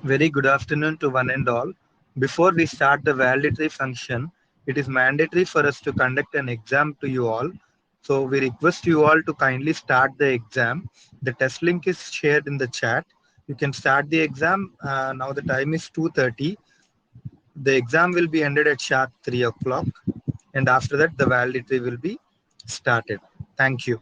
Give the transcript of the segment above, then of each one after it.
Very good afternoon to one and all. Before we start the validatory function, it is mandatory for us to conduct an exam to you all. So we request you all to kindly start the exam. The test link is shared in the chat. You can start the exam. Now the time is 2:30. The exam will be ended at sharp 3 o'clock. And after that, the validatory will be started. Thank you.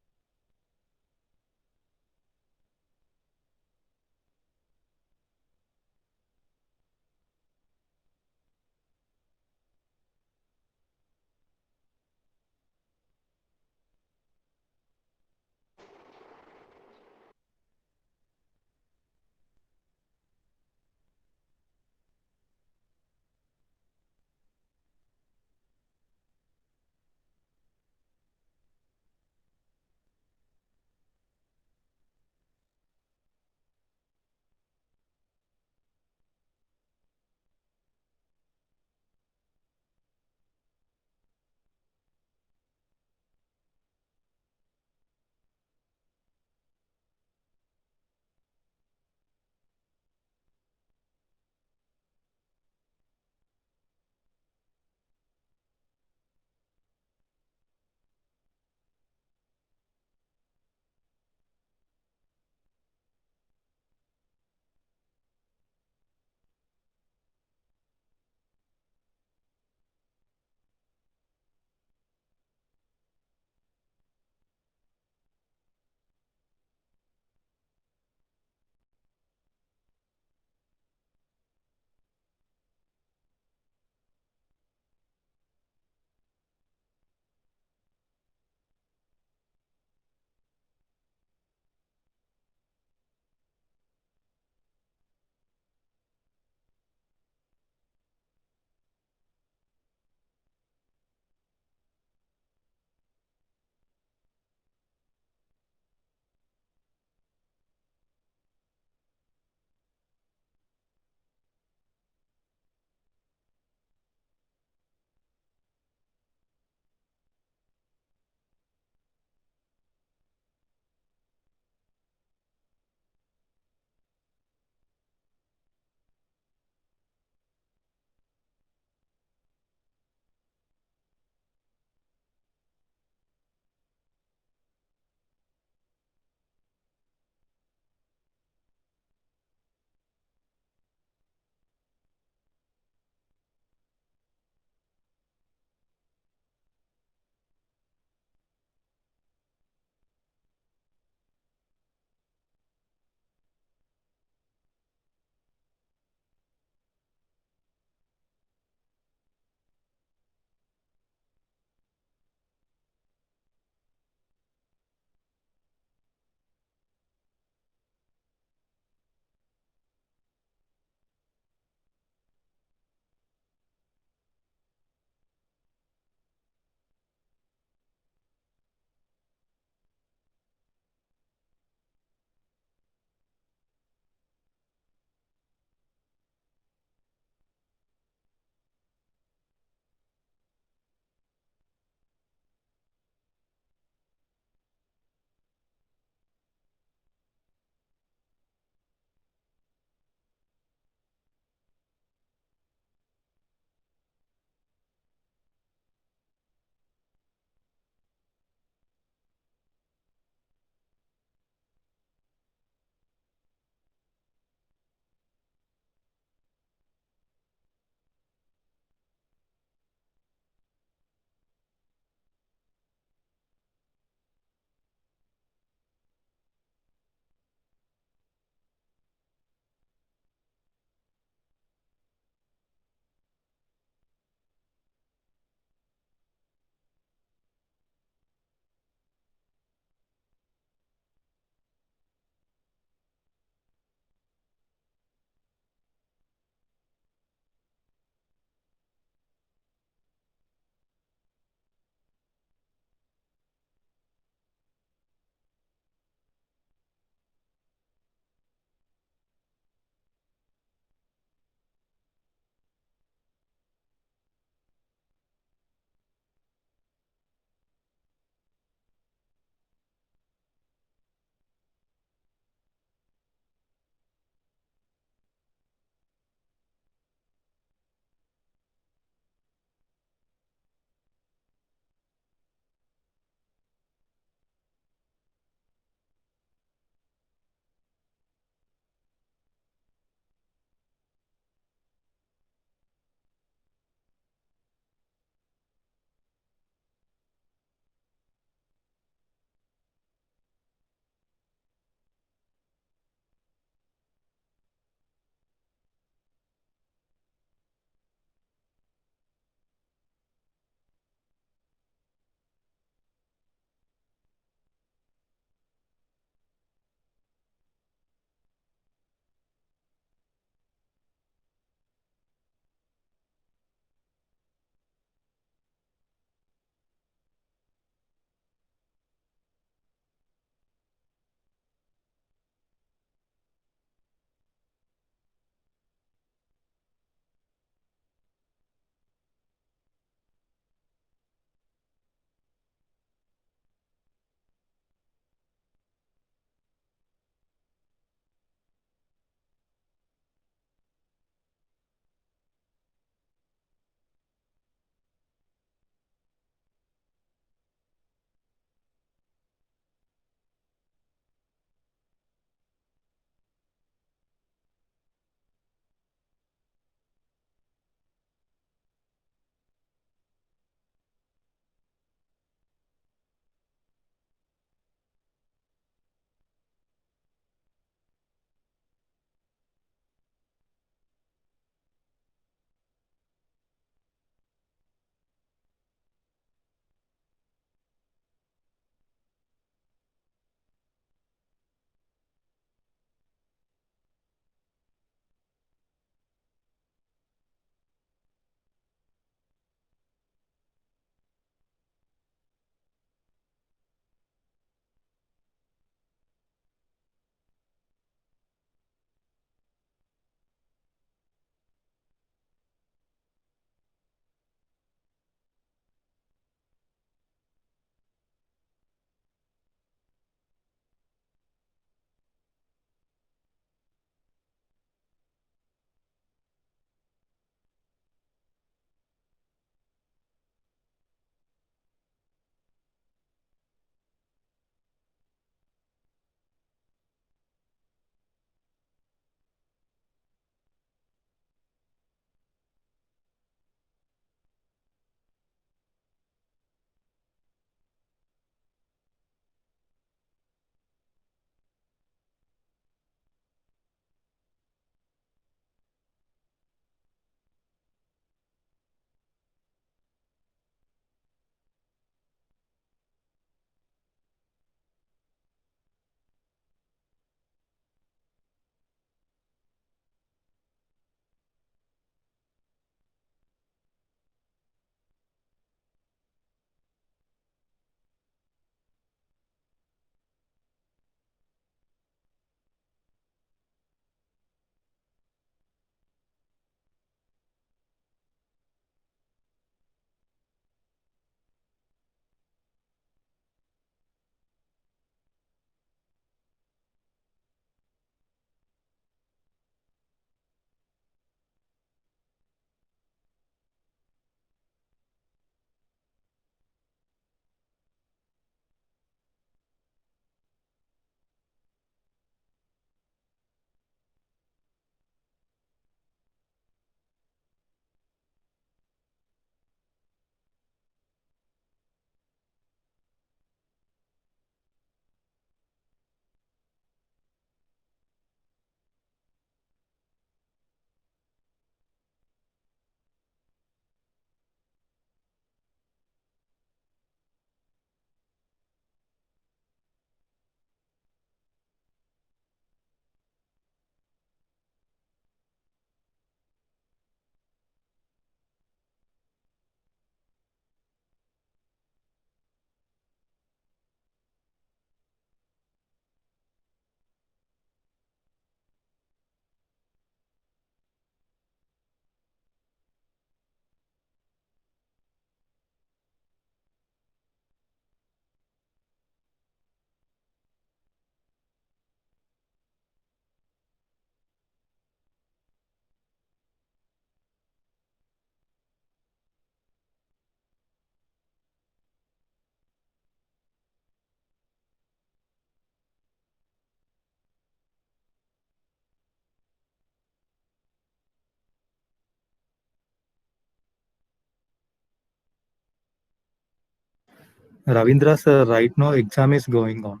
Ravindra sir, right now exam is going on.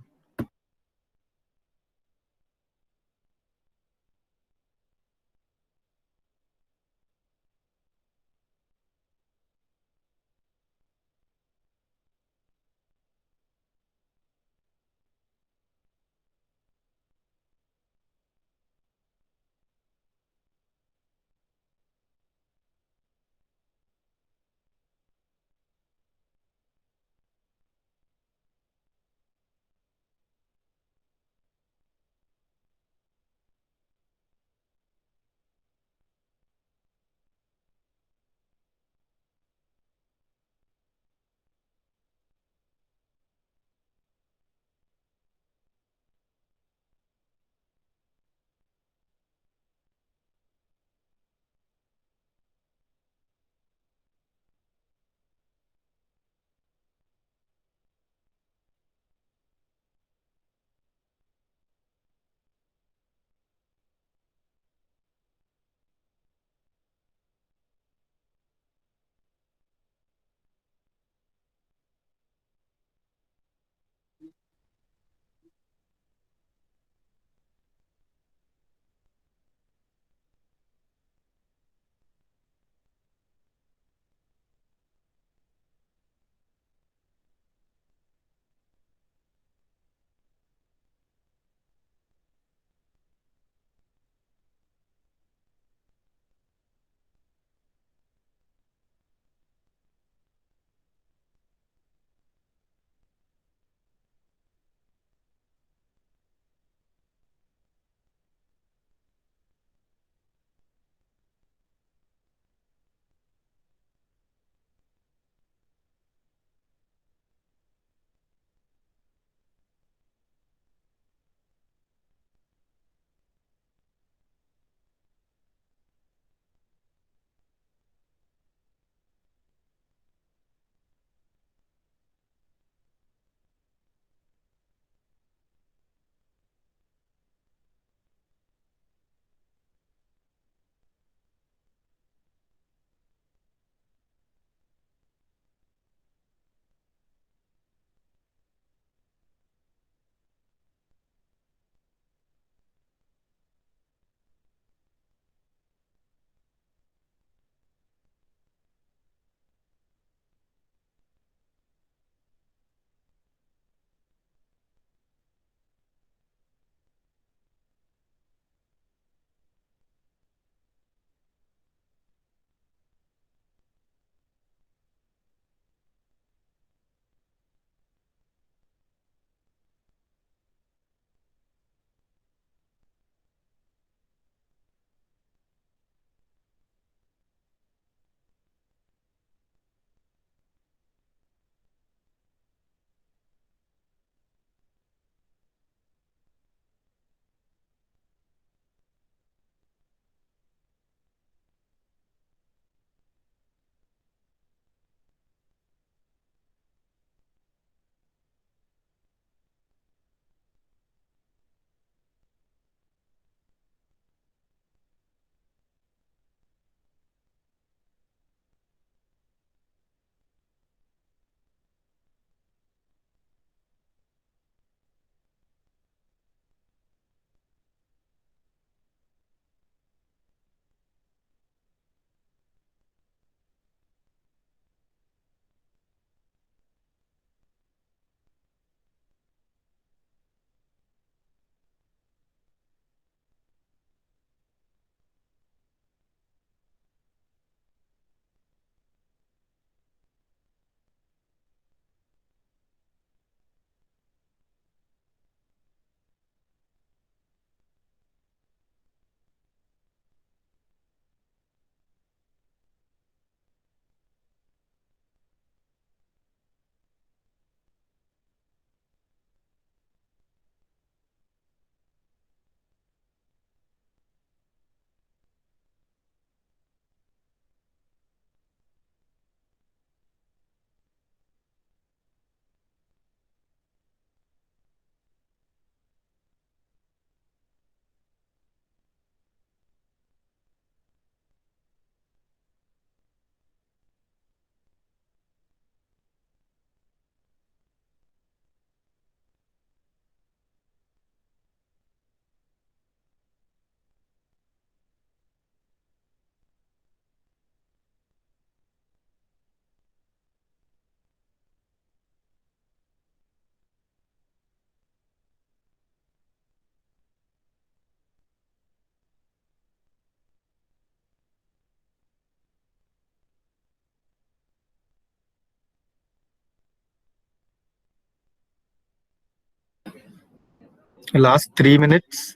Last 3 minutes.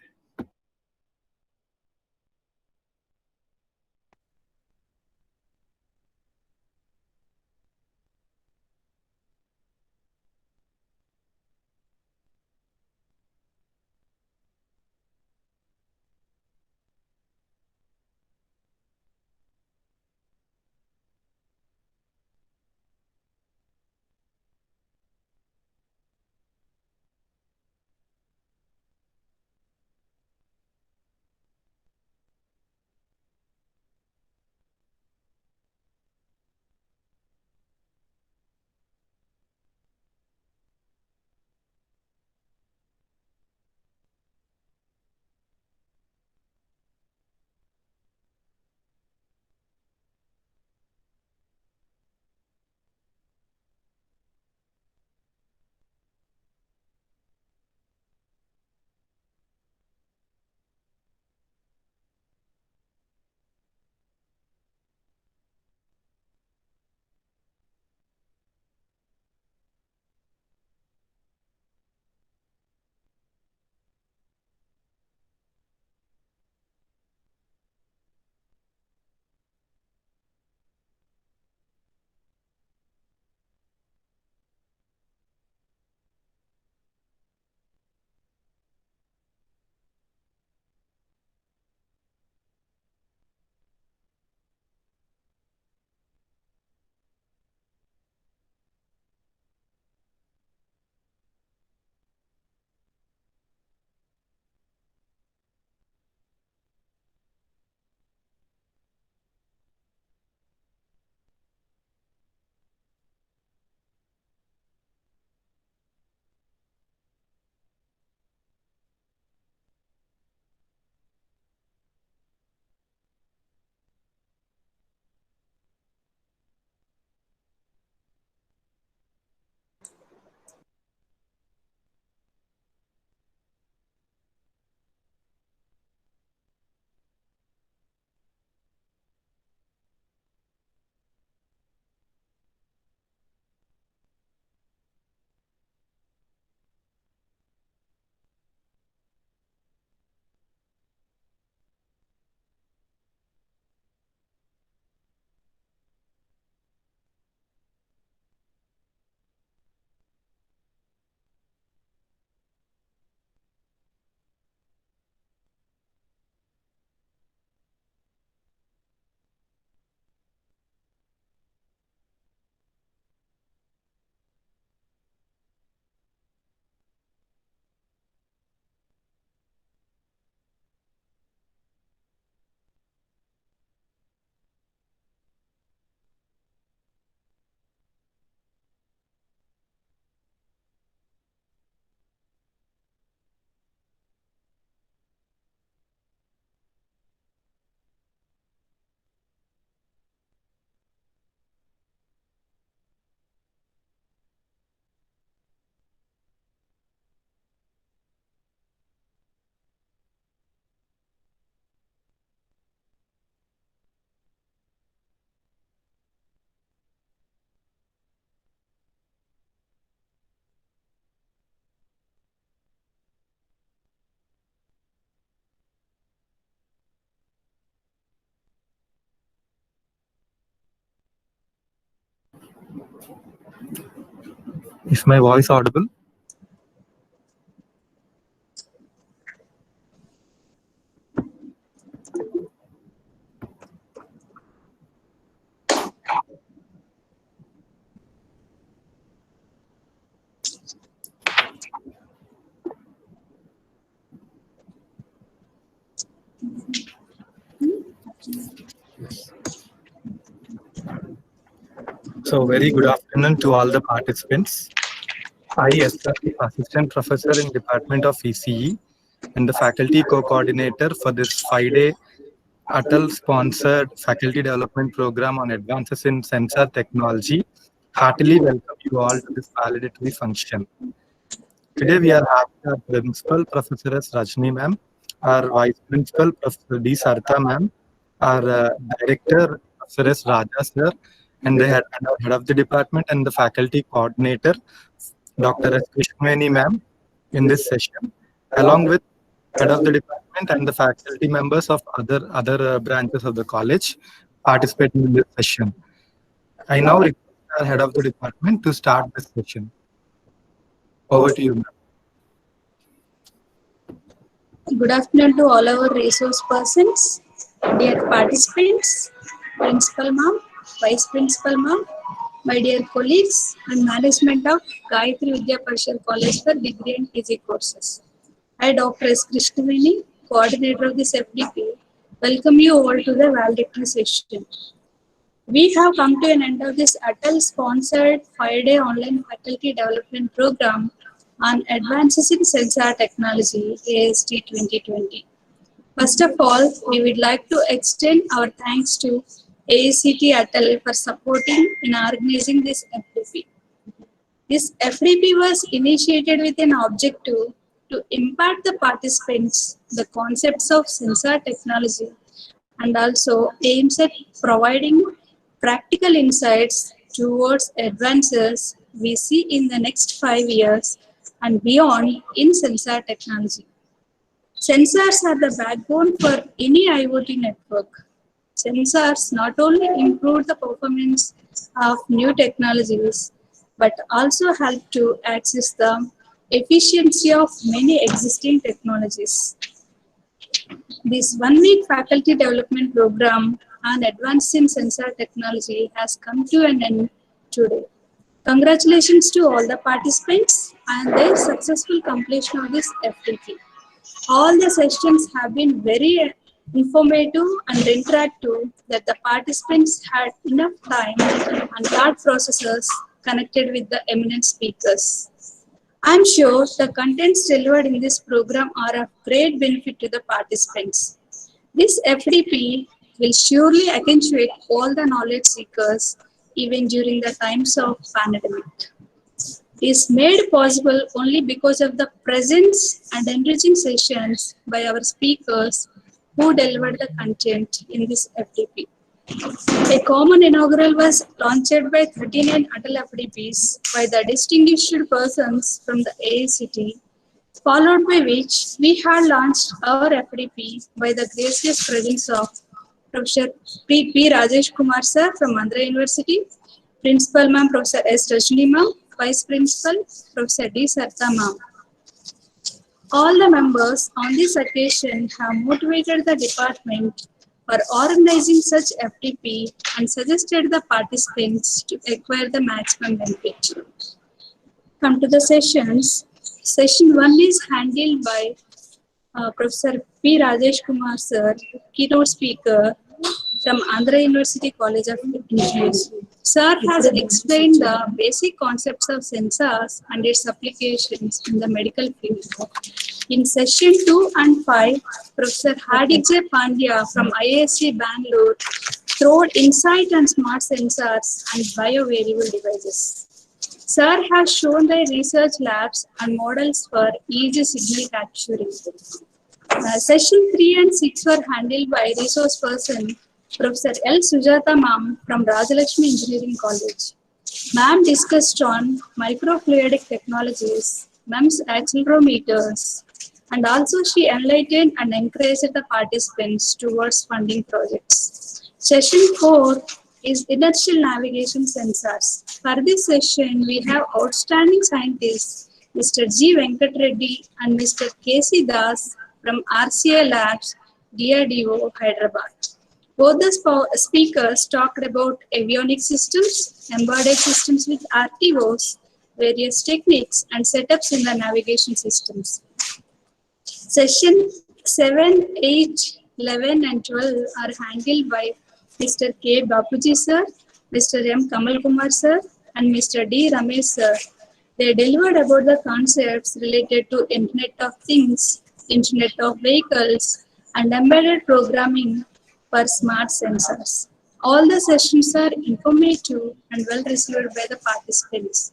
Is my voice audible? So very good afternoon to all the participants. I, Esther, Assistant Professor in Department of ECE and the Faculty Co-Coordinator for this 5-day Atal-sponsored Faculty Development Program on Advances in Sensor Technology, heartily welcome you all to this validatory function. Today we are having our Principal Professor S. Rajni Ma'am, our Vice Principal Professor D. Sartha Ma'am, our Director Professor S. Raja Sir, and our Head of the Department and the Faculty Coordinator Dr. S. Krishmani Ma'am in this session. along with head of the department and the faculty members of other branches of the college participating in this session. I now request our head of the department to start this session. Over to you, ma'am. Good afternoon to all our resource persons, dear participants, Principal Ma'am, Vice Principal Ma'am, my dear colleagues and management of Gayatri Vidya Parishad College for Degree and PG courses. I, Dr. S. Krishnaveni, coordinator of this FDP, welcome you all to the valedictory session. We have come to an end of this Atal-sponsored 5-day online faculty development program on Advances in Sensor Technology, AST 2020. First of all, we would like to extend our thanks to AICT Atal for supporting in organizing this FDP. This FDP was initiated with an objective to impart the participants the concepts of sensor technology and also aims at providing practical insights towards advances we see in the next 5 years and beyond in sensor technology. Sensors are the backbone for any IoT network. Sensors not only improve the performance of new technologies, but also help to access the efficiency of many existing technologies. This one-week faculty development program on advancing sensor technology has come to an end today. Congratulations to all the participants and their successful completion of this FDP. All the sessions have been very informative and interactive that the participants had enough time and thought processes connected with the eminent speakers. I am sure the contents delivered in this program are of great benefit to the participants. This FDP will surely accentuate all the knowledge seekers even during the times of pandemic. It is made possible only because of the presence and enriching sessions by our speakers who delivered the content in this FDP. A common inaugural was launched by 39 Atal FDPs by the distinguished persons from the AICT, followed by which we had launched our FDP by the gracious presence of Professor P. Rajesh Kumar sir from Andhra University, Principal Ma'am Professor S. Rajni Ma'am, Vice Principal Professor D. Sartha Ma'am. All the members on this occasion have motivated the department for organizing such FDP and suggested the participants to acquire the maximum benefit. Come to the sessions. Session 1 is handled by Professor P. Rajesh Kumar sir, keynote speaker from Andhra University College of Engineering. Sir has explained the basic concepts of sensors and its applications in the medical field. In session 2 and 5, Professor Hardik J. Pandya from IISc Bangalore throwed insight on smart sensors and biovariable devices. Sir has shown the research labs and models for EEG signal capturing. Session 3 and 6 were handled by resource person Professor L. Sujata Ma'am from Rajalakshmi Engineering College. Ma'am discussed on microfluidic technologies, MEMS accelerometers, and also she enlightened and encouraged the participants towards funding projects. Session 4 is inertial navigation sensors. For this session, we have outstanding scientists Mr. G. Venkat Reddy and Mr. K.C. Das from RCA Labs, DRDO, Hyderabad. Both the speakers talked about avionics systems, embedded systems with RTOs, various techniques and setups in the navigation systems. Session 7, 8, 11 and 12 are handled by Mr. K. Bapuji sir, Mr. M. Kamal Kumar sir and Mr. D. Ramesh sir. They delivered about the concepts related to Internet of Things, Internet of Vehicles and embedded programming for smart sensors. All the sessions are informative and well received by the participants.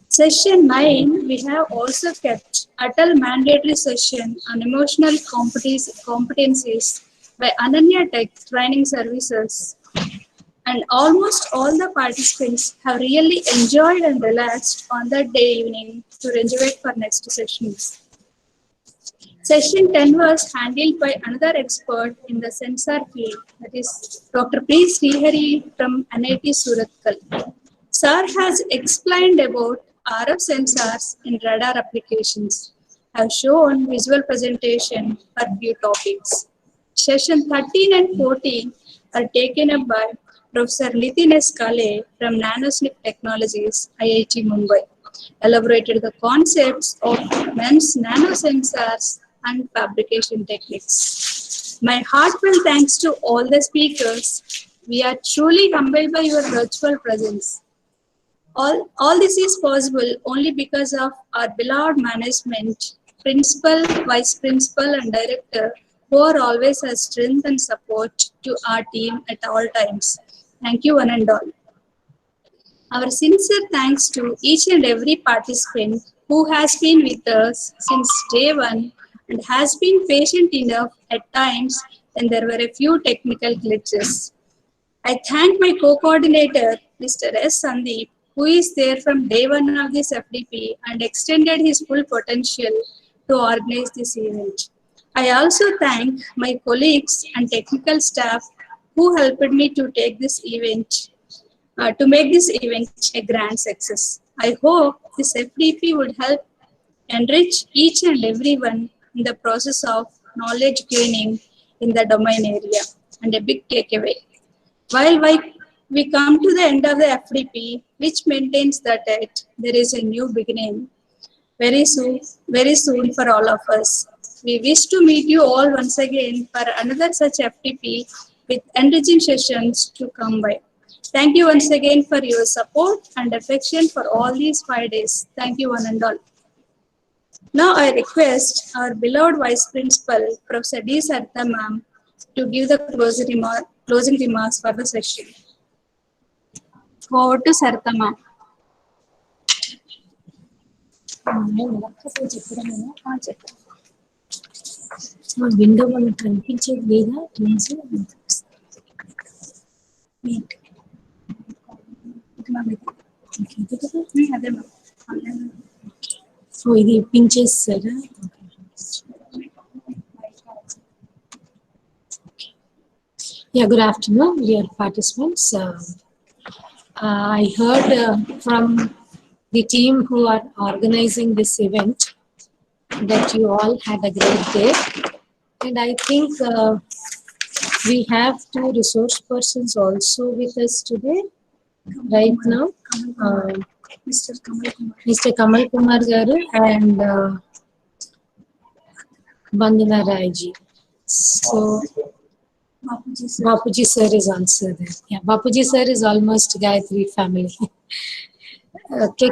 Session 9, we have also kept Atal mandatory session on emotional competencies by Ananya Tech Training Services. And almost all the participants have really enjoyed and relaxed on that day evening to reserve for next sessions. Session 10 was handled by another expert in the sensor field, that is Dr. P. Srihari from NIT Surathkal. Sir has explained about RF sensors in radar applications. Have shown visual presentation for few topics. Session 13 and 14 are taken up by Professor Nitin S. Kale from Nanosnip Technologies, IIT Mumbai. Elaborated the concepts of MEMS nanosensors and fabrication techniques. My heartfelt thanks to all the speakers. We are truly humbled by your virtual presence. All this is possible only because of our beloved management, principal, vice principal, and director, who are always a strength and support to our team at all times. Thank you, one and all. Our sincere thanks to each and every participant who has been with us since day one and has been patient enough at times when there were a few technical glitches. I thank my co-coordinator, Mr. S. Sandeep, who is there from day one of this FDP and extended his full potential to organize this event. I also thank my colleagues and technical staff who helped me to make this event a grand success. I hope this FDP would help enrich each and everyone in the process of knowledge gaining in the domain area. And a big takeaway. While we come to the end of the FDP, which maintains that there is a new beginning very soon for all of us. We wish to meet you all once again for another such FDP with enriching sessions to come by. Thank you once again for your support and affection for all these 5 days. Thank you one and all. Now I request our beloved Vice Principal, Professor D. Sartha Ma'am, to give the closing remarks for the session. Over to Sartha Ma'am. Window మనకు కనిపించేది లేదా so ఇది pin చేస్తారా? Yeah, good afternoon, dear participants. I heard from the team who are organizing this event that you all had a great day. And I think we have 2 resource persons also with us today, right now. Mr. Kamal Kumar Garu and Bandana Rai ji. So Bapuji sir is also there. Yeah, Bapuji sir is almost Gayatri family. Okay,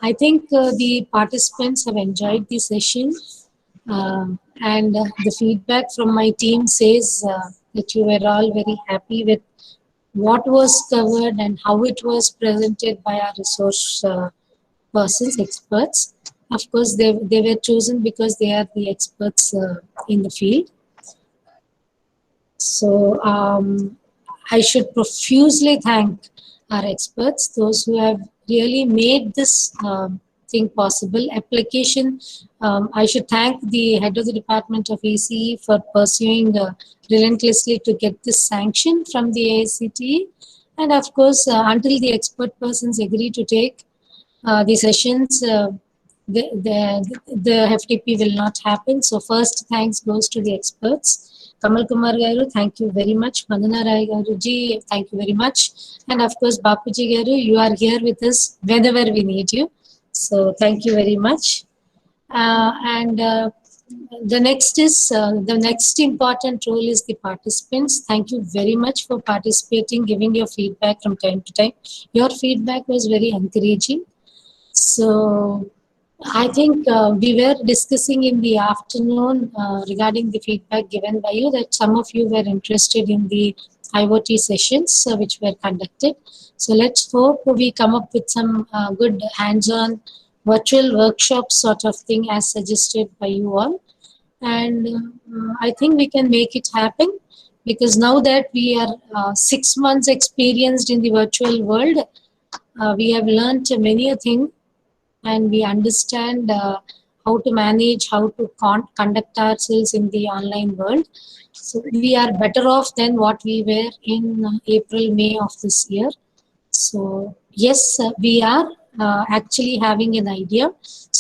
I think the participants have enjoyed the session, and the feedback from my team says that you were all very happy with what was covered and how it was presented by our resource persons, experts. Of course, they were chosen because they are the experts in the field. So I should profusely thank our experts, those who have really made this thing possible. Application, I should thank the head of the Department of ACE for pursuing relentlessly to get this sanction from the AICTE. And of course, until the expert persons agree to take the sessions, the FTP will not happen. So first thanks goes to the experts. Kamal Kumar Garu, thank you very much. Bandana Rai Garu ji, thank you very much. And of course, Bapuji Garu, you are here with us whenever we need you. So thank you very much. The next important role is the participants. Thank you very much for participating, giving your feedback from time to time. Your feedback was very encouraging. So I think we were discussing in the afternoon regarding the feedback given by you that some of you were interested in the IoT sessions which were conducted. So let's hope we come up with some good hands-on virtual workshop sort of thing as suggested by you all. And I think we can make it happen, because now that we are 6 months experienced in the virtual world, we have learned many a thing. And we understand how to manage, how to conduct ourselves in the online world. So we are better off than what we were in April, May of this year. So yes, we are actually having an idea.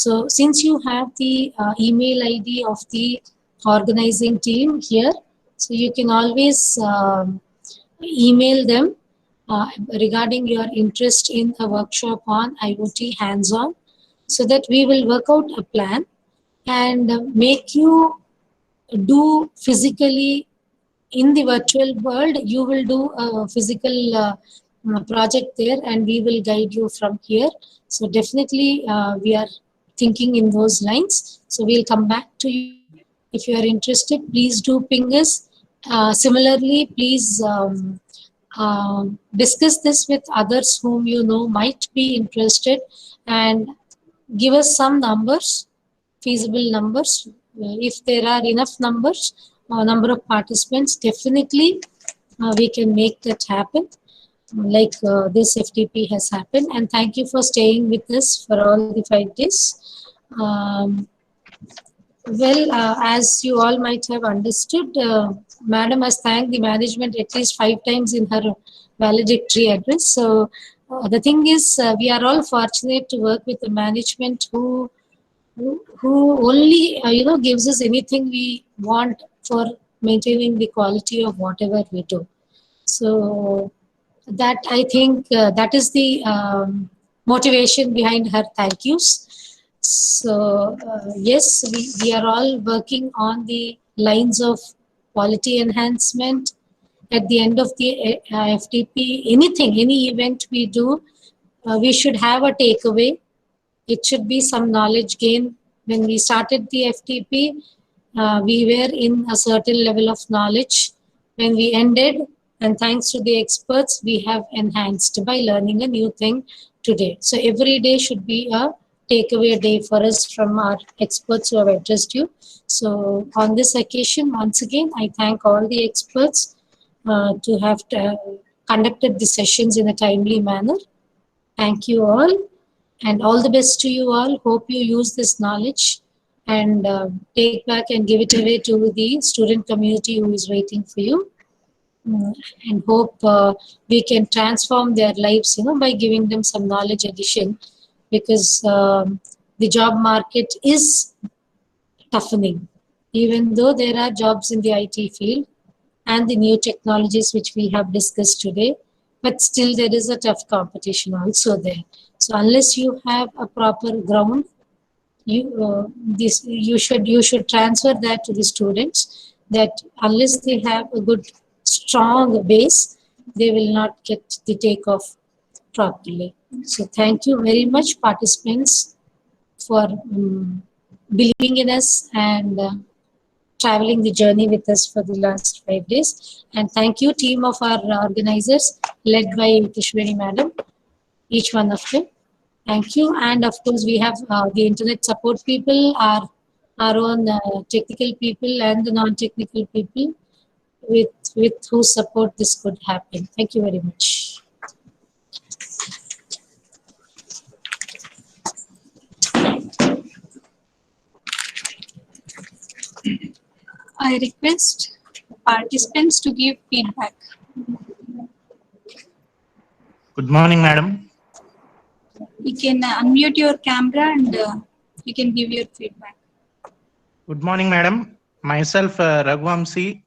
So since you have the email ID of the organizing team here, so you can always email them regarding your interest in a workshop on IoT hands-on, so that we will work out a plan and make you do physically in the virtual world. You will do a physical project there, and we will guide you from here. So definitely we are thinking in those lines. So we'll come back to you. If you are interested, please do ping us. Similarly, please discuss this with others whom you know might be interested, and give us some numbers, feasible numbers. If there are enough numbers, number of participants, definitely we can make that happen, like this FTP has happened. And thank you for staying with us for all the 5 days. Um, well, as you all might have understood, Madam has thanked the management at least 5 times in her valedictory address. So the thing is, we are all fortunate to work with the management who only gives us anything we want for maintaining the quality of whatever we do. So that, I think, that is the motivation behind her thank yous. So yes, we are all working on the lines of quality enhancement. At the end of the FTP, any event we do, we should have a takeaway. It should be some knowledge gain. When we started the FTP, we were in a certain level of knowledge. When we ended, and thanks to the experts, we have enhanced by learning a new thing today. So every day should be a takeaway day for us from our experts who have addressed you. So on this occasion, once again, I thank all the experts to have conducted the sessions in a timely manner. Thank you all, and all the best to you all. Hope you use this knowledge and take back and give it away to the student community who is waiting for you. And hope we can transform their lives, by giving them some knowledge addition, because the job market is toughening. Even though there are jobs in the IT field and the new technologies which we have discussed today, but still there is a tough competition also there. So unless you have a proper ground, you should transfer that to the students, that unless they have a good strong base, they will not get the takeoff properly. So thank you very much, participants, for believing in us and traveling the journey with us for the last 5 days. And thank you, team of our organizers, led by Kishwari Madam, each one of them. Thank you. And of course, we have the internet support people, our own technical people and the non-technical people with whose support this could happen. Thank you very much. I request participants to give feedback. Good morning, madam. You can unmute your camera and you can give your feedback. Good morning, madam. Myself, Raghuvanshi,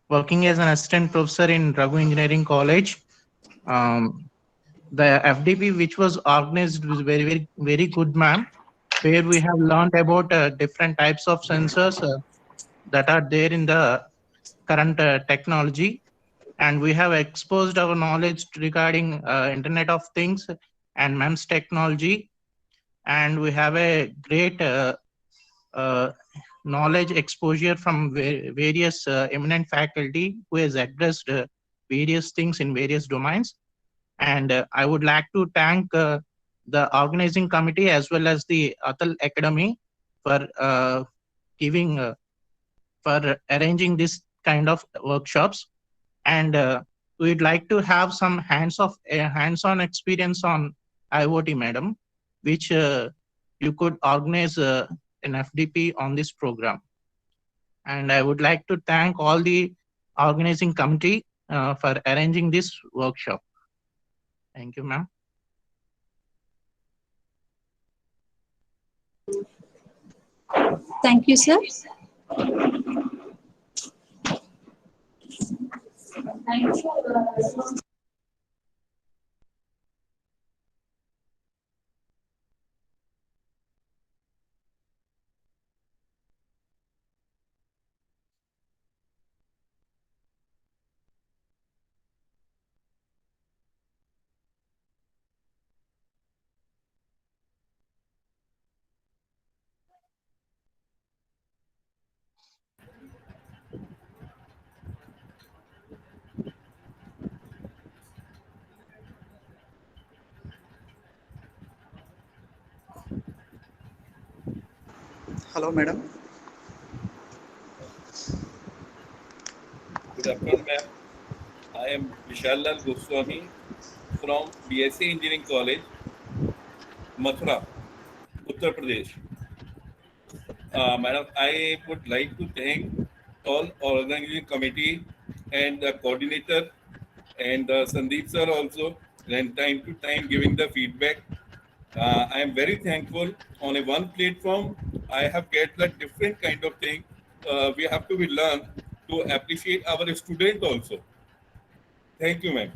working as an assistant professor in Raghu Engineering College. The FDP which was organized was very good, ma'am, where we have learned about different types of sensors that are there in the current technology, and we have exposed our knowledge regarding Internet of Things and MEMS technology, and we have a great knowledge exposure from various eminent faculty who has addressed various things in various domains. And I would like to thank the organizing committee as well as the Atal Academy for for arranging this kind of workshops. And we'd like to have some hands-on experience on IoT, madam, which you could organize in FDP on this program. And I would like to thank all the organizing committee for arranging this workshop. Thank you, ma'am. Thank you, sir. Hello, madam. Good afternoon, ma'am. I am Vishal Lal Goswami from BSc Engineering College, Mathura, Uttar Pradesh. Madam, I would like to thank all organizing committee and the coordinator and Sandeep sir also, and time to time giving the feedback. I am very thankful. On a one platform, I have get the different kind of thing. We have to be learn to appreciate our student also. Thank you, ma'am.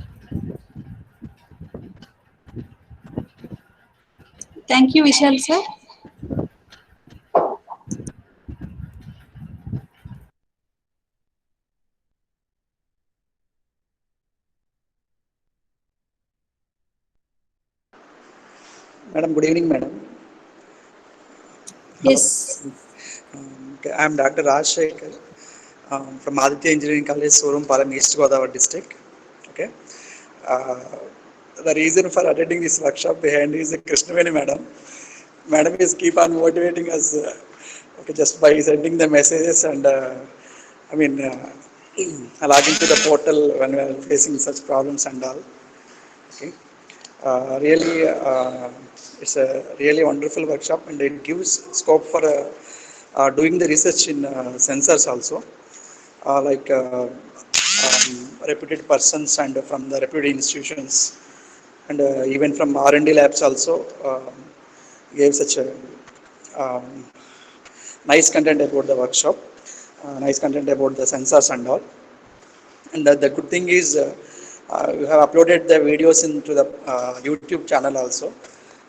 Thank you, Vishal, sir. Madam, good evening, madam. Yes. Okay, I am Dr. Raj Shekhar from Aditya Engineering College, Sorumpalam, East Godavari district. Okay. Uh, the reason for attending this workshop behind is Krishnaveni madam. Madam is keep on motivating us. Okay, just by sending the messages and log into the portal when we are facing such problems and all. Okay. Really, it's a really wonderful workshop, and it gives scope for doing the research in sensors also, reputed persons and from the reputed institutions, and even from R&D labs also gave such a um, nice content about the workshop, nice content about the sensors and all. And the good thing is you have uploaded the videos into the YouTube channel also.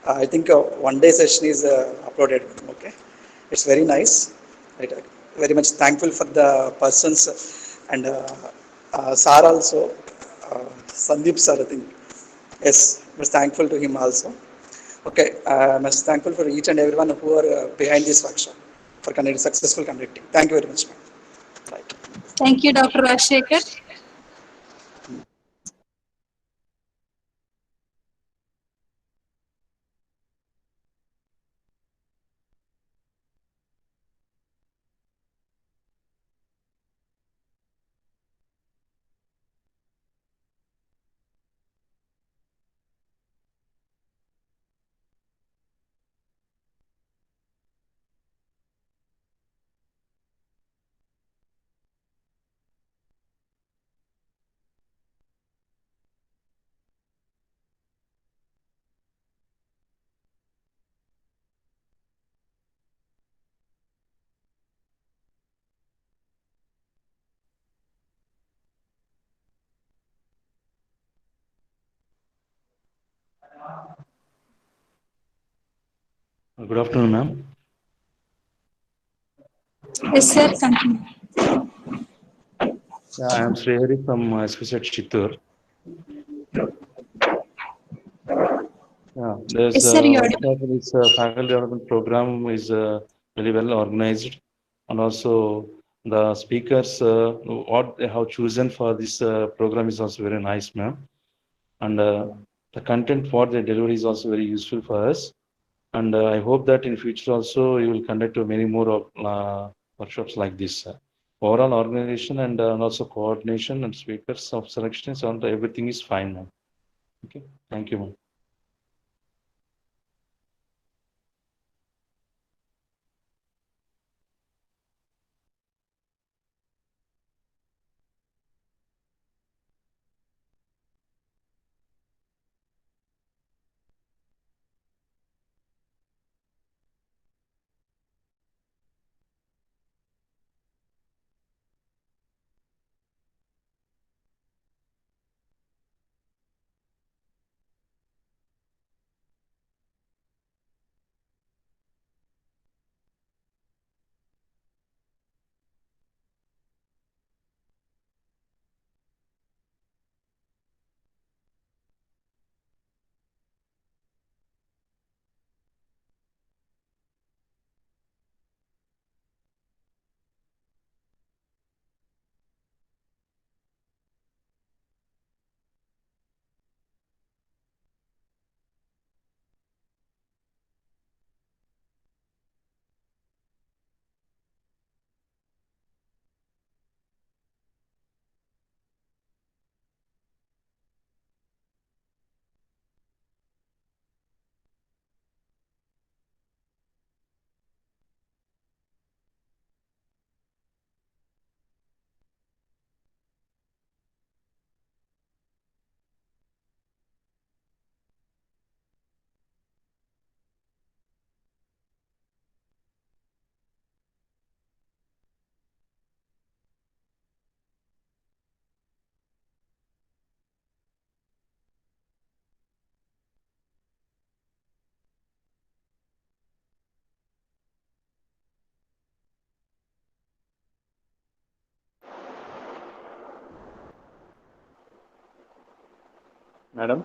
I think one day session is uploaded. Okay, it's very nice. Right. Very much thankful for the persons and sir also, Sandeep sir, I think. Yes, was thankful to him also. Okay, I'm thankful for each and everyone who are behind this workshop for successful conducting. Thank you very much, ma'am. Right. Thank you, Dr. Rajshekhar. Good afternoon, ma'am. Yes, sir. Continue. Yeah, I am Srihari from SPZ Chittur. Yeah, there's Yes, sir. You are. this faculty development program is very well organized, and also the speakers what they have chosen for this program is also very nice, ma'am. And the content what they deliver is also very useful for us. And I hope that in future also you will conduct many more workshops like this. Overall organization and also coordination and speakers of selections and everything is fine now. Okay, thank you, ma'am. Madam.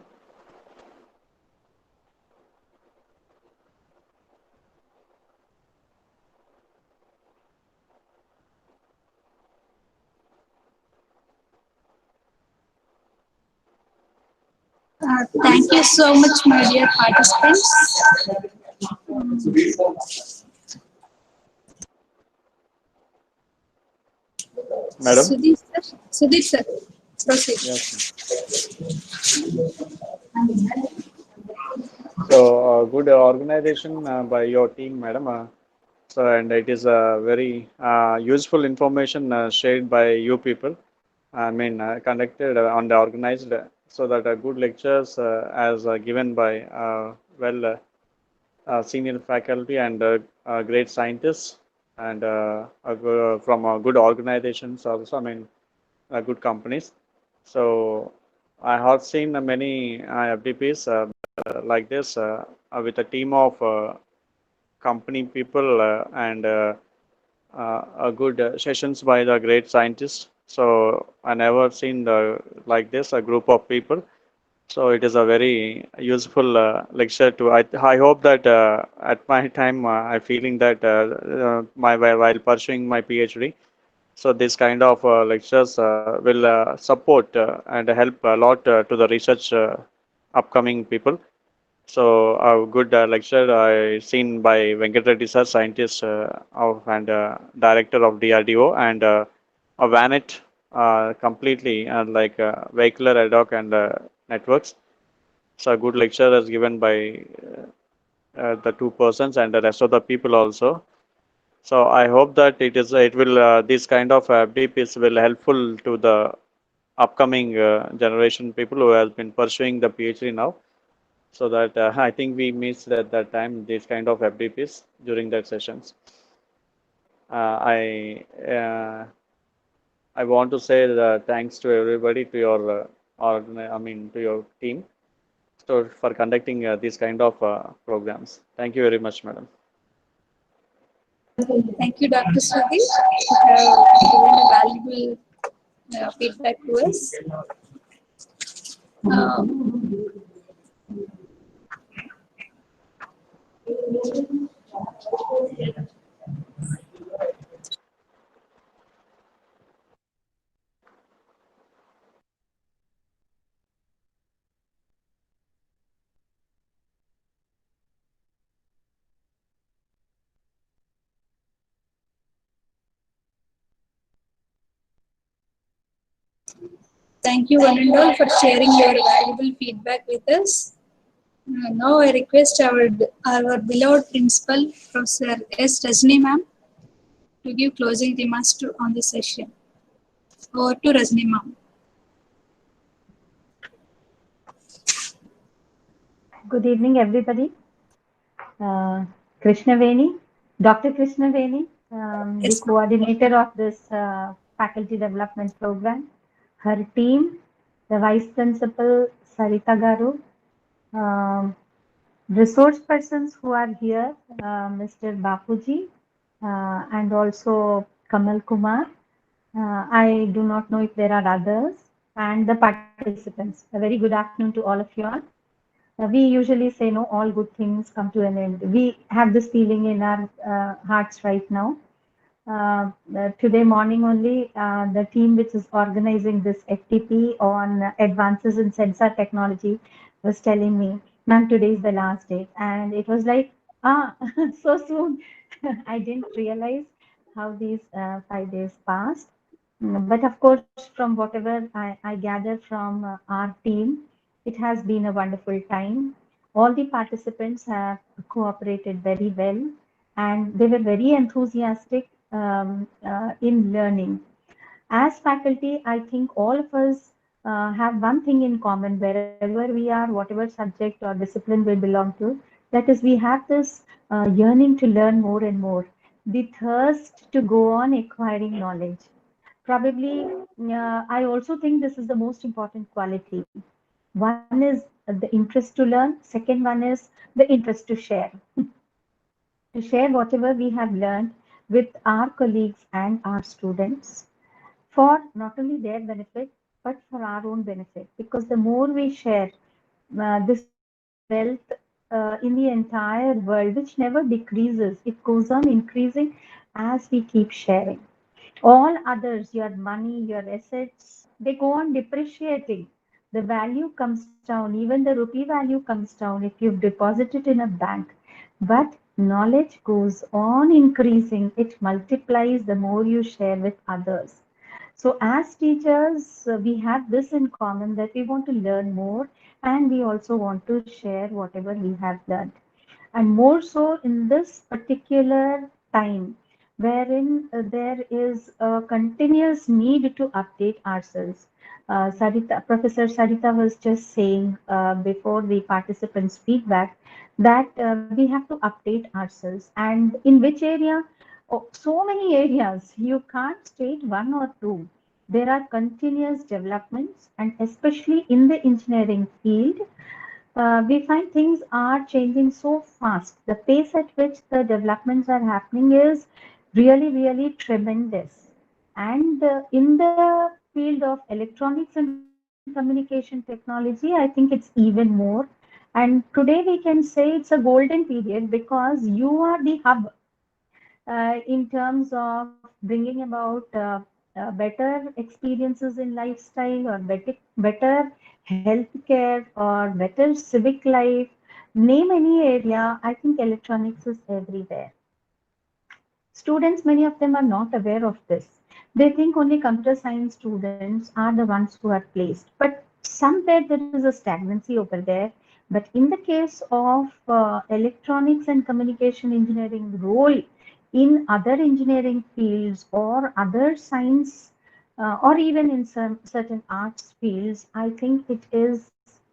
Thank you so much, my dear participants. Madam. Sudhir sir, proceed. Yes. So good organization by your team, madam. So and it is very useful information shared by you people. I mean, conducted and organized so that good lectures as given by senior faculty and great scientists and from good organizations also. I mean, good companies. So I have seen many FDPs like this with a team of company people and good sessions by the great scientists. So I never seen like this a group of people. So it is a very useful lecture to. I hope that at my time I feeling that while pursuing my PhD. So this kind of lectures will support and help a lot to the research upcoming people. So a good lecture I seen by Venkatreddy sir, scientist and director of DRDO, and a VANET completely like vehicular ad hoc and networks. So a good lecture is given by the two persons and the rest of the people also. So I hope that it will this kind of FDPs will helpful to the upcoming generation people who has been pursuing the PhD now. So that I think we missed at that time these kind of FDPs during that sessions. I want to say thanks to everybody, to your to your team, so for conducting these kind of programs. Thank you very much, madam. Thank you, Dr. Sudhir. You have given a valuable feedback to us. Thank you, one and all, for sharing your valuable feedback with us. Now I request our beloved principal, Professor S. Rajni ma'am, to give closing remarks on this session. Over to Rajni ma'am. Good evening, everybody. Krishnaveni, Dr. Krishnaveni, Yes, the coordinator of this faculty development program, her team, the vice principal Sarita Garu, resource persons who are here, Mr. Bapuji, and also Kamal Kumar. I do not know if there are others, and the participants. A very good afternoon to all of you all. We usually say, no, all good things come to an end. We have this feeling in our hearts right now. Today morning only, the team which is organizing this FTP on advances in sensor technology was telling me, ma'am, today is the last day. And it was like, so soon. I didn't realize how these 5 days passed. But of course, from whatever I gather from our team, it has been a wonderful time. All the participants have cooperated very well and they were very enthusiastic in learning. As faculty, I think all of us have one thing in common wherever we are, whatever subject or discipline we belong to, that is, we have this yearning to learn more and more, the thirst to go on acquiring knowledge. Probably, I also think this is the most important quality. One is the interest to learn, second one is the interest to share. To share whatever we have learned with our colleagues and our students for not only their benefit, but for our own benefit. Because the more we share, this is the wealth in the entire world, which never decreases. It goes on increasing as we keep sharing. All others, your money, your assets, they go on depreciating. The value comes down, even the rupee value comes down if you've deposited in a bank. But knowledge goes on increasing, it multiplies the more you share with others. So, as teachers, we have this in common that we want to learn more and we also want to share whatever we have learned. And more so in this particular time, wherein there is a continuous need to update ourselves. Professor Sarita was just saying before the participants' feedback that we have to update ourselves. And in which area? Oh, so many areas. You can't state one or two. There are continuous developments, and especially in the engineering field, we find things are changing so fast. The pace at which the developments are happening is really, really tremendous. And in the field of electronics and communication technology, I think it's even more. And today we can say it's a golden period because you are the hub in terms of bringing about better experiences in lifestyle or better healthcare or better civic life. Name any area, I think electronics is everywhere. Students, many of them are not aware of this. They think only computer science students are the ones who are placed. But somewhere there is a stagnancy over there. But in the case of electronics and communication engineering role in other engineering fields or other science or even in some certain arts fields, I think it is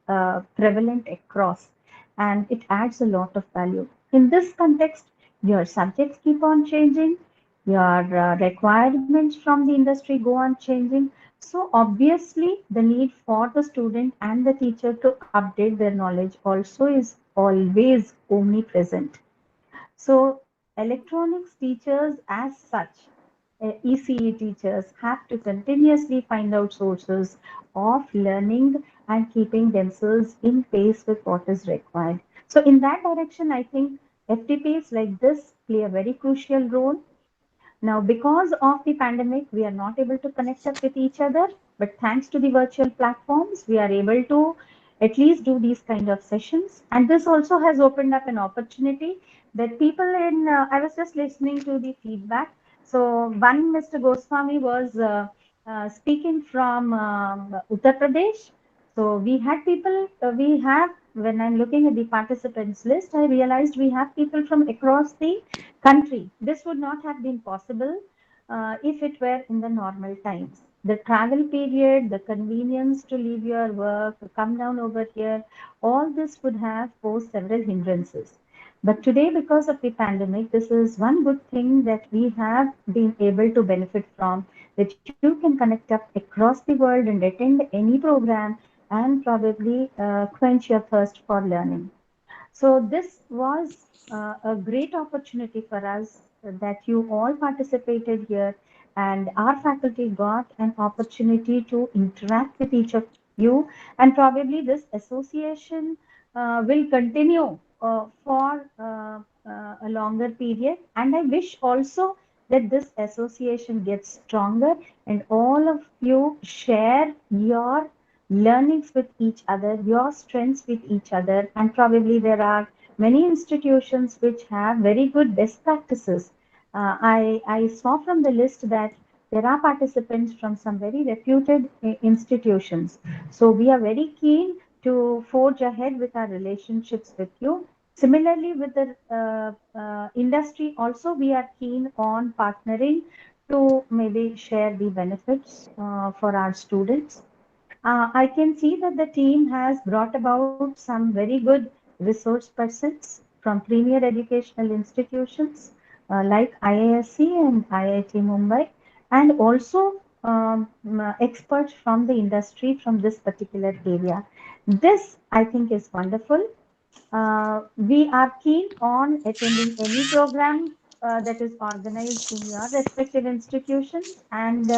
prevalent across and it adds a lot of value. In this context, your subjects keep on changing, your requirements from the industry go on changing. So obviously, the need for the student and the teacher to update their knowledge also is always omnipresent. So electronics teachers as such, ECE teachers have to continuously find out sources of learning and keeping themselves in pace with what is required. So in that direction, I think FTPs like this play a very crucial role. Now, because of the pandemic, we are not able to connect up with each other, but thanks to the virtual platforms, we are able to at least do these kind of sessions. And this also has opened up an opportunity that people in, I was just listening to the feedback. So one Mr. Goswami was speaking from Uttar Pradesh. So we had people, we have, when I'm looking at the participants list, I realized we have people from across the country. This would not have been possible if it were in the normal times. The travel period, the convenience to leave your work, to come down over here, all this would have posed several hindrances. But today, because of the pandemic, this is one good thing that we have been able to benefit from, that you can connect up across the world and attend any program and probably quench your thirst for learning. So this was a great opportunity for us that you all participated here and our faculty got an opportunity to interact with each of you, and probably this association will continue for a longer period, and I wish also that this association gets stronger and all of you share your learnings with each other, your strengths with each other, and probably there are many institutions which have very good best practices. I saw from the list that there are participants from some very reputed institutions. So we are very keen to forge ahead with our relationships with you. Similarly, with the industry also, we are keen on partnering to maybe share the benefits for our students. I can see that the team has brought about some very good resource persons from premier educational institutions like IISc and IIT Mumbai, and also experts from the industry from this particular area. This, I think, is wonderful. We are keen on attending any program that is organized in your respective institutions. And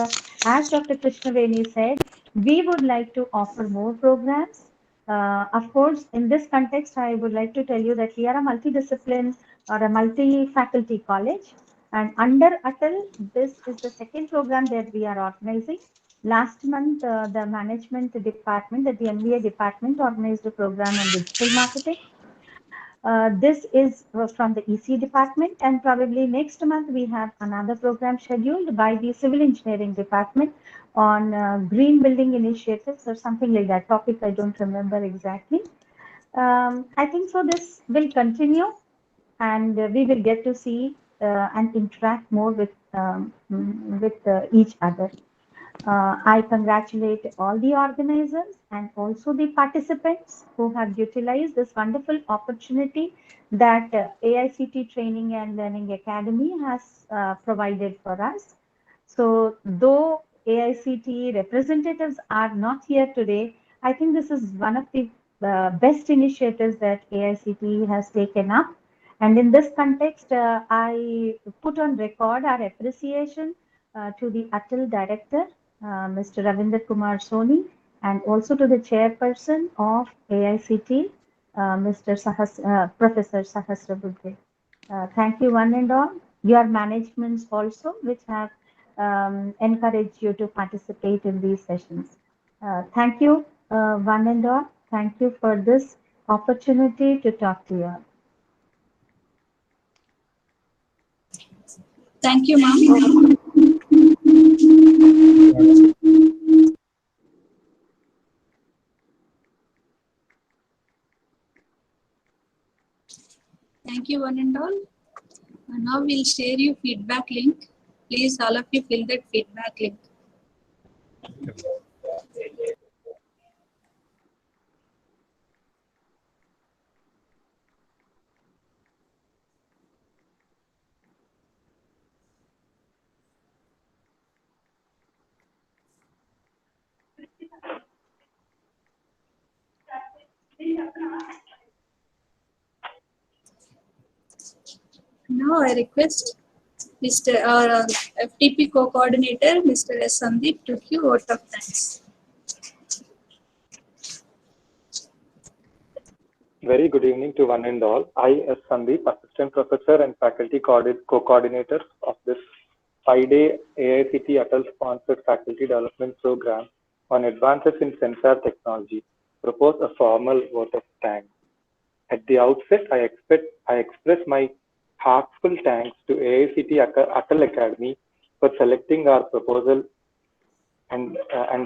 as Dr. Krishnaveni said, we would like to offer more programs. Of course, in this context, I would like to tell you that we are a multidiscipline or a multi-faculty college. And under Atal, this is the second program that we are organizing. Last month, the management department, the MBA department organized a program on digital marketing. This is from the EC department, and probably next month we have another program scheduled by the civil engineering department on green building initiatives or something like that. Topic I don't remember exactly. I think so this will continue, and we will get to see and interact more with each other. I congratulate all the organizers and also the participants who have utilized this wonderful opportunity that AICT Training and Learning Academy has provided for us. So though AICT representatives are not here today, I think this is one of the best initiatives that AICT has taken up. And in this context, I put on record our appreciation to the Atal director, Mr. Ravinder Kumar Soni, and also to the chairperson of AICT, Professor Sahasrabudhe. Thank you one and all. Your managements also, which have encouraged you to participate in these sessions. Thank you one and all. Thank you for this opportunity to talk to you all. Thank you, ma'am. Thank you, one and all. And now we'll share you feedback link. Please, all of you, fill that feedback link. Now I request Mr. FTP co-coordinator, Mr. S. Sandeep, to give vote of thanks. Very good evening to one and all. I, S. Sandeep, Assistant Professor and Faculty Co-Coordinator of this 5-day AICT Atal-sponsored Faculty Development Program on Advances in Sensor Technology, propose a formal vote of thanks. At the outset, I express my heartfelt thanks to AICT Atal Academy for selecting our proposal and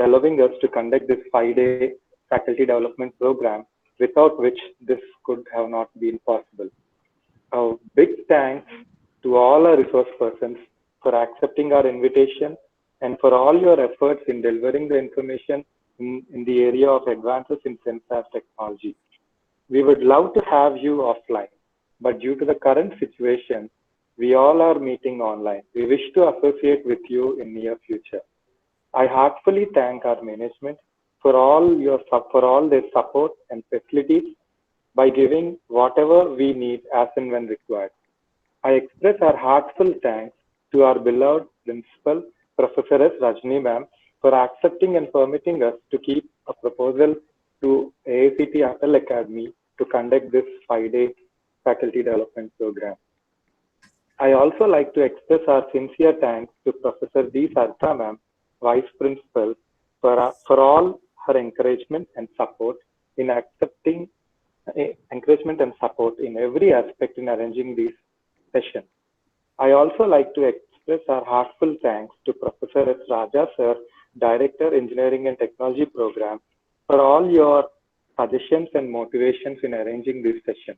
allowing us to conduct this 5-day faculty development program, without which this could have not been possible. A big thanks to all our resource persons for accepting our invitation and for all your efforts in delivering the information in the area of advances in sensor technology. We would love to have you offline, but due to the current situation, we all are meeting online. We wish to associate with you in near future. I heartfully thank our management for all their support and facilities by giving whatever we need as and when required. I express our heartfelt thanks to our beloved principal, Professor S. Rajni ma'am, for accepting and permitting us to keep a proposal to AICT Atal Academy to conduct this 5-day faculty development program. I also like to express our sincere thanks to Professor D. Sarita ma'am, Vice Principal, for all her encouragement and support in every aspect in arranging these sessions. I also like to express our heartfelt thanks to Professor S. Raja sir, Director, Engineering and Technology Program, for all your suggestions and motivations in arranging this session.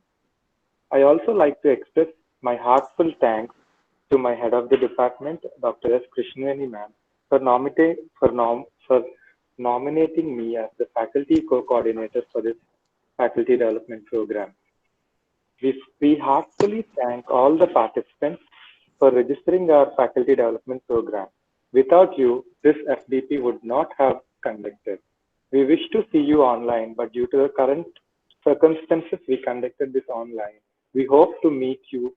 I also like to express my heartfelt thanks to my head of the department, Dr. S. Krishnaveni ma'am, for nominating me as the faculty co-coordinator for this faculty development program. We heartfully thank all the participants for registering our faculty development program. Without you, this FDP would not have conducted. We wish to see you online, but due to the current circumstances, we conducted this online. We hope to meet you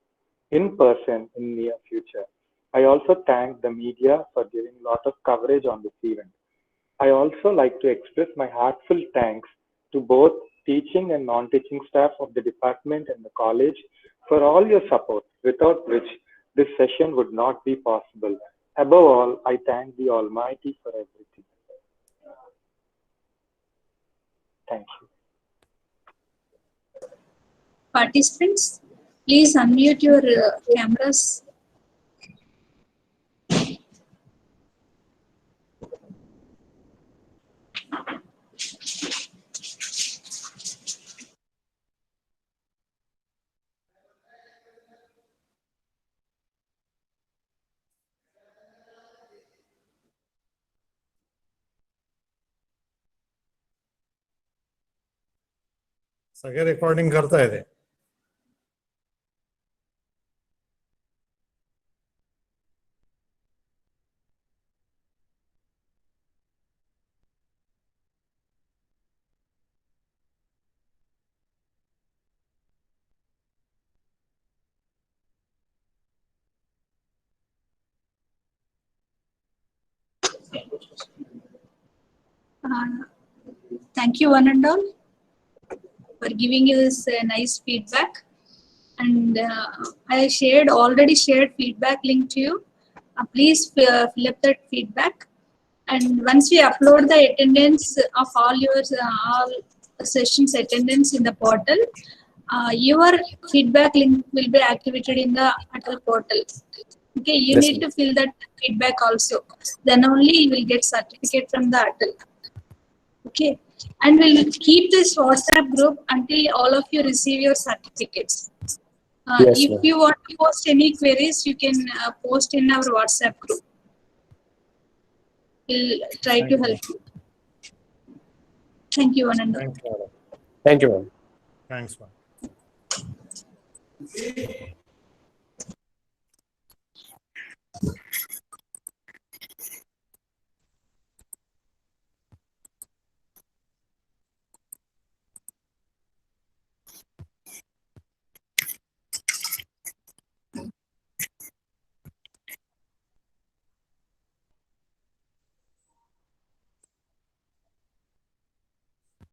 in person in near future. I also thank the media for giving a lot of coverage on this event. I also like to express my heartfelt thanks to both teaching and non-teaching staff of the department and the college for all your support, without which this session would not be possible. Above all, I thank the Almighty for everything. Thank you. Participants, please unmute your cameras. सगळे recording करताय ते. Thank you one and all for giving us nice feedback, and I already shared feedback link to you. Please fill up that feedback, and once we upload the attendance of all your all sessions attendance in the portal, your feedback link will be activated in the Atal portal. Okay, you need to fill that feedback also. Then only you will get certificate from the Atal. Okay, and we'll keep this WhatsApp group until all of you receive your certificates. If you want to post any queries, you can post in our WhatsApp group. We'll try to help you. Thank you, one and all. Thank you. Thank you, ma'am. Thanks, ma'am.